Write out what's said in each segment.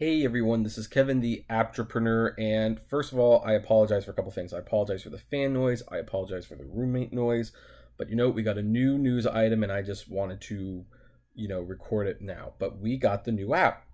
Hey everyone, this is Kevin, the Apptrepreneur, and first of all, I apologize for a couple things. I apologize for the fan noise, I apologize for the roommate noise, but we got a new news item and I just wanted to, record it now. But we got the new app.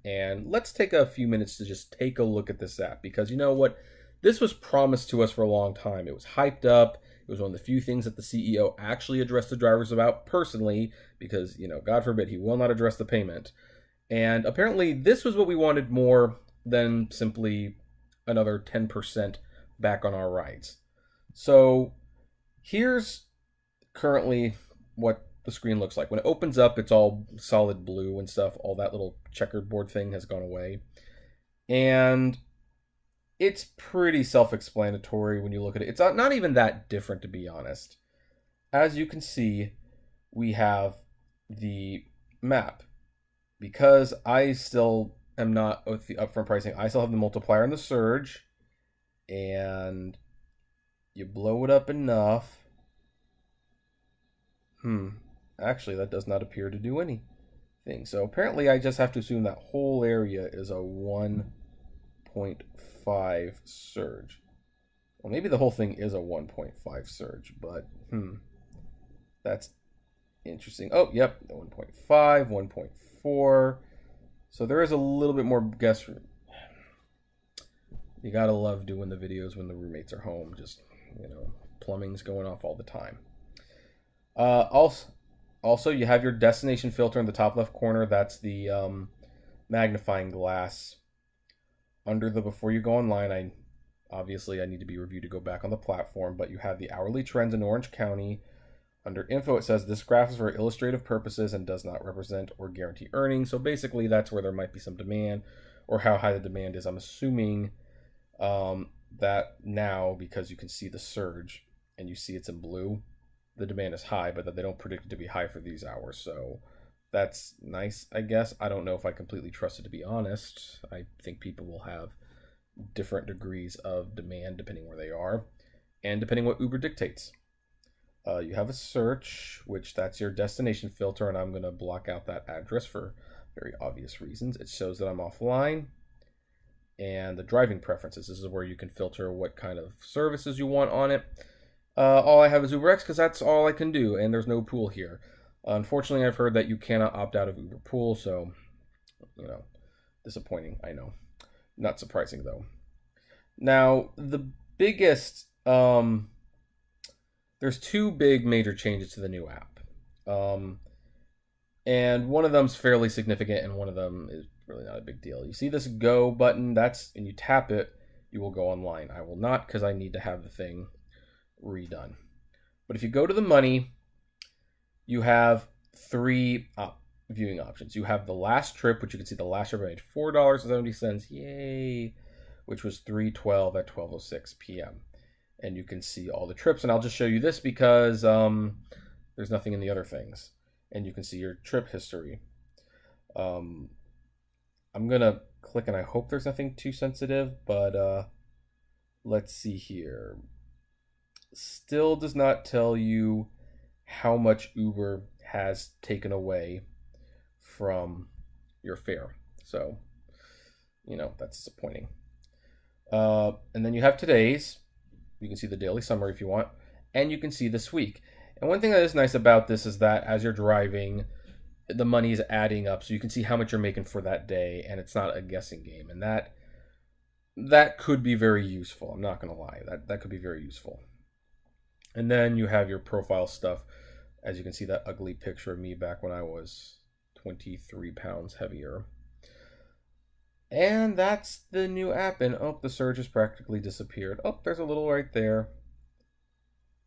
And let's take a few minutes to just take a look at this app, because you know what? This was promised to us for a long time. It was hyped up. It was one of the few things that the CEO actually addressed the drivers about personally, because, God forbid, he will not address the payment. And apparently this was what we wanted more than simply another 10% back on our rides. So here's currently what the screen looks like. When it opens up, it's all solid blue and stuff. All that little checkerboard thing has gone away. And it's pretty self-explanatory when you look at it. It's not even that different, to be honest. As you can see, we have the map. Because I still am not with the upfront pricing, I still have the multiplier and the surge. And you blow it up enough. Actually, that does not appear to do anything. So apparently I just have to assume that whole area is a 1.5 surge. Well, maybe the whole thing is a 1.5 surge, but that's interesting. Oh, yep, 1.5, 1.4. So there is a little bit more guess room. You gotta love doing the videos when the roommates are home. Just, plumbing's going off all the time. Also, you have your destination filter in the top left corner. That's the magnifying glass. Under the before you go online, I need to be reviewed to go back on the platform, but you have the hourly trends in Orange County. Under info, it says this graph is for illustrative purposes and does not represent or guarantee earnings. So basically, that's where there might be some demand, or how high the demand is. I'm assuming that now, because you can see the surge and you see it's in blue, the demand is high, but that they don't predict it to be high for these hours. So that's nice, I guess. I don't know if I completely trust it, to be honest. I think people will have different degrees of demand depending where they are and depending what Uber dictates. You have a search, which that's your destination filter, and I'm going to block out that address for very obvious reasons. It shows that I'm offline. And the driving preferences, this is where you can filter what kind of services you want on it. All I have is UberX because that's all I can do, and there's no pool here. Unfortunately, I've heard that you cannot opt out of Uber Pool, so, disappointing, I know. Not surprising, though. Now, the biggest, there's two big major changes to the new app. And one of them's fairly significant, and one of them is really not a big deal. You see this Go button, and you tap it, you will go online. I will not, because I need to have the thing redone. But if you go to the money, you have three viewing options. You have the last trip, which you can see the last trip I made $4.70, yay, which was 3/12 at 12:06 p.m. And you can see all the trips, and I'll just show you this because there's nothing in the other things. And you can see your trip history. I'm gonna click, and I hope there's nothing too sensitive, but let's see here. Still does not tell you how much Uber has taken away from your fare. So, that's disappointing. And then you have today's. You can see the daily summary if you want, and you can see this week. And one thing that is nice about this is that as you're driving, the money is adding up, so you can see how much you're making for that day, and it's not a guessing game. And that could be very useful. I'm not going to lie. That could be very useful. And then you have your profile stuff. As you can see, that ugly picture of me back when I was 23 pounds heavier. And that's the new app. And the surge has practically disappeared. There's a little right there.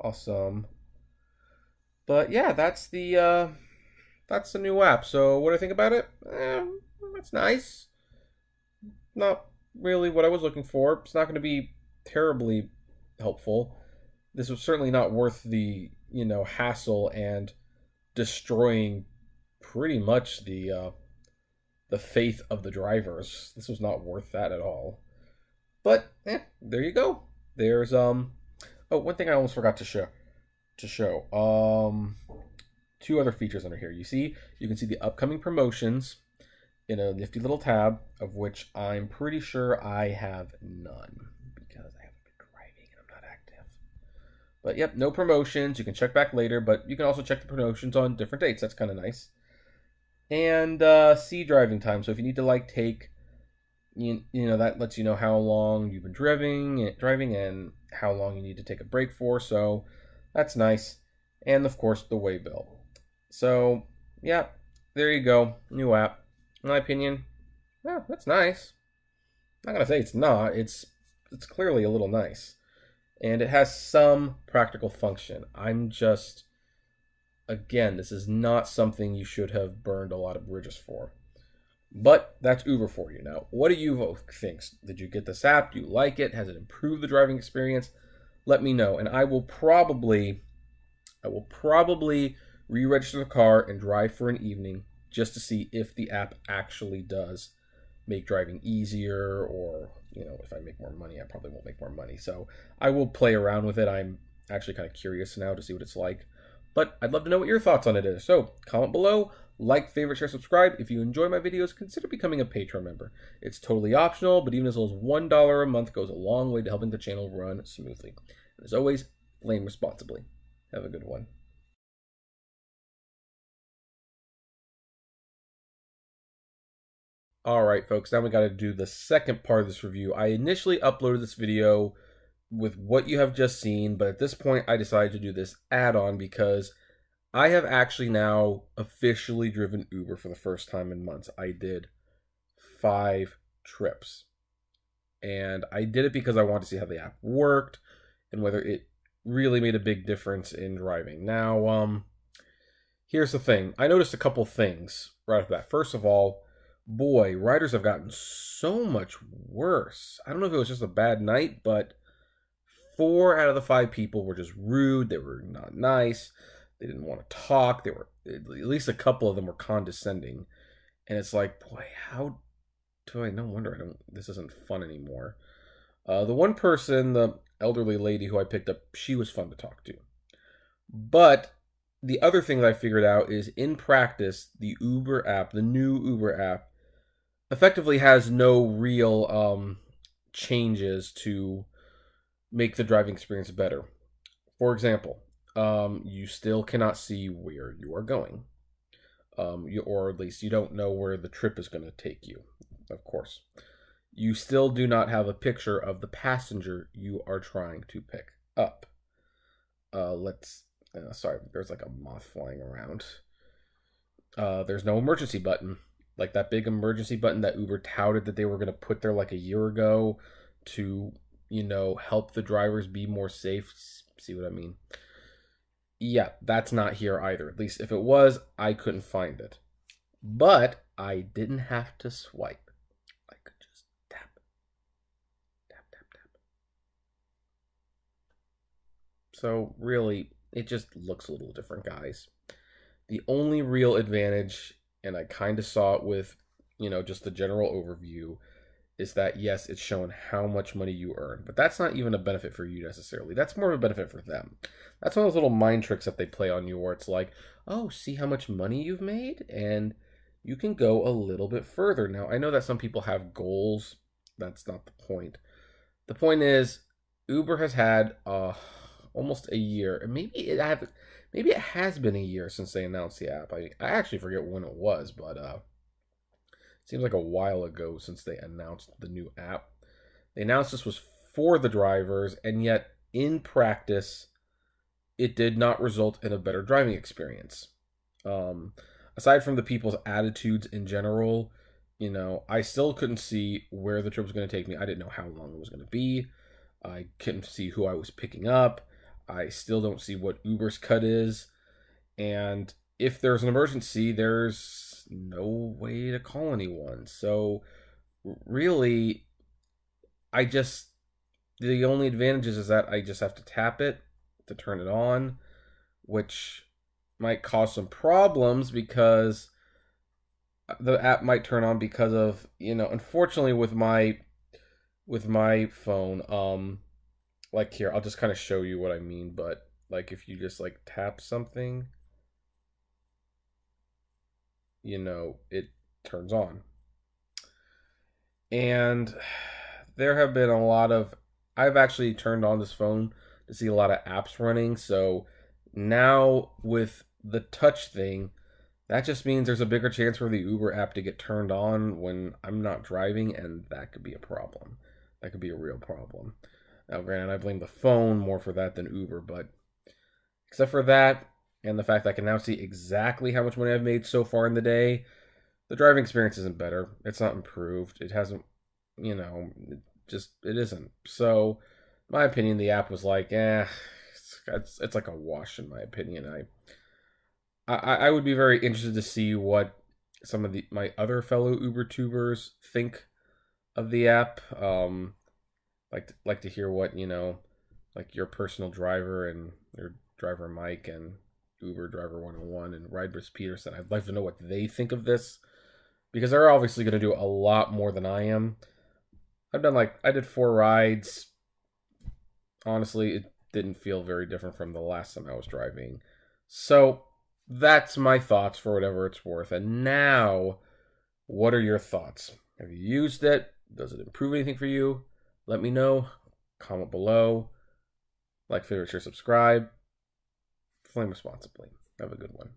Awesome. But yeah, that's the new app. So what do I think about it? It's nice. Not really what I was looking for. It's not going to be terribly helpful. This was certainly not worth the, hassle and destroying pretty much the faith of the drivers. This was not worth that at all. But there you go. There's one thing I almost forgot to show. Two other features under here. You can see the upcoming promotions. in a nifty little tab, of which I'm pretty sure I have none because I haven't been driving and I'm not active. But yep, no promotions. You can check back later, but you can also check the promotions on different dates. That's kind of nice. And see driving time. So if you need to like take, you know, that lets you know how long you've been driving and how long you need to take a break for. So that's nice. And of course the waybill. So yeah, there you go. New app. In my opinion, well, that's nice. I'm not gonna say it's not. It's clearly a little nice. And it has some practical function. I'm just, again, this is not something you should have burned a lot of bridges for. But that's Uber for you. Now, what do you think? Did you get this app? Do you like it? Has it improved the driving experience? Let me know. And I will probably re-register the car and drive for an evening just to see if the app actually does make driving easier, or, you know, if I make more money. I probably won't make more money. So I will play around with it. I'm actually kind of curious now to see what it's like. But I'd love to know what your thoughts on it is. So comment below, like, favorite, share, subscribe. If you enjoy my videos, consider becoming a Patreon member. It's totally optional, but even as little as $1 a month goes a long way to helping the channel run smoothly. And as always, blame responsibly. Have a good one. Alright folks, now we got to do the second part of this review. I initially uploaded this video with what you have just seen, but at this point I decided to do this add-on because I have actually now officially driven Uber for the first time in months. I did 5 trips. And I did it because I wanted to see how the app worked and whether it really made a big difference in driving. Now, here's the thing. I noticed a couple things right off the bat. First of all, boy, riders have gotten so much worse. I don't know if it was just a bad night, but 4 out of the 5 people were just rude. They were not nice. They didn't want to talk. They were, at least a couple of them were condescending. And it's like, boy, how do I, no wonder this isn't fun anymore. The one person, the elderly lady who I picked up, she was fun to talk to. But the other thing that I figured out is, in practice, the Uber app, the new Uber app, effectively has no real changes to make the driving experience better. For example, you still cannot see where you are going. Or at least you don't know where the trip is going to take you, of course. You still do not have a picture of the passenger you are trying to pick up. Sorry, there's like a moth flying around. There's no emergency button. Like that big emergency button that Uber touted that they were going to put there like a year ago to, you know, help the drivers be more safe. See what I mean? Yeah, that's not here either. At least if it was, I couldn't find it. But I didn't have to swipe. I could just tap. Tap, tap, tap. So really, it just looks a little different, guys. The only real advantage, and I kind of saw it with, you know, just the general overview, is that, yes, it's showing how much money you earn. But that's not even a benefit for you necessarily. That's more of a benefit for them. That's one of those little mind tricks that they play on you where it's like, oh, see how much money you've made? And you can go a little bit further. Now, I know that some people have goals. That's not the point. The point is, Uber has had almost a year. And maybe it has been a year since they announced the app. I actually forget when it was, but it seems like a while ago since they announced the new app. They announced this was for the drivers, and yet in practice, it did not result in a better driving experience. Aside from the people's attitudes in general, you know, I still couldn't see where the trip was going to take me. I didn't know how long it was going to be. I couldn't see who I was picking up. I still don't see what Uber's cut is. And if there's an emergency, there's no way to call anyone. So really, the only advantages is that I just have to tap it to turn it on, which might cause some problems because the app might turn on because of, you know, unfortunately with my phone, like here, I'll just kind of show you what I mean, but like if you just like tap something, you know, it turns on. And there have been a lot of, I've actually turned on this phone to see a lot of apps running. So now with the touch thing, that just means there's a bigger chance for the Uber app to get turned on when I'm not driving, and that could be a problem. That could be a real problem. Now, granted, I blame the phone more for that than Uber, but except for that, and the fact that I can now see exactly how much money I've made so far in the day, the driving experience isn't better. It's not improved. It hasn't, it isn't. So, in my opinion, the app was like, it's like a wash, in my opinion. I would be very interested to see what some of my other fellow Uber tubers think of the app. Like to hear what, like your personal driver and your driver Mike and Uber driver 101 and Riderbus Peterson. I'd like to know what they think of this, because they're obviously going to do a lot more than I am. I did 4 rides. Honestly, it didn't feel very different from the last time I was driving. So that's my thoughts for whatever it's worth. And now, what are your thoughts? Have you used it? Does it improve anything for you? Let me know. Comment below. Like, favorite, share, subscribe. Flame responsibly. Have a good one.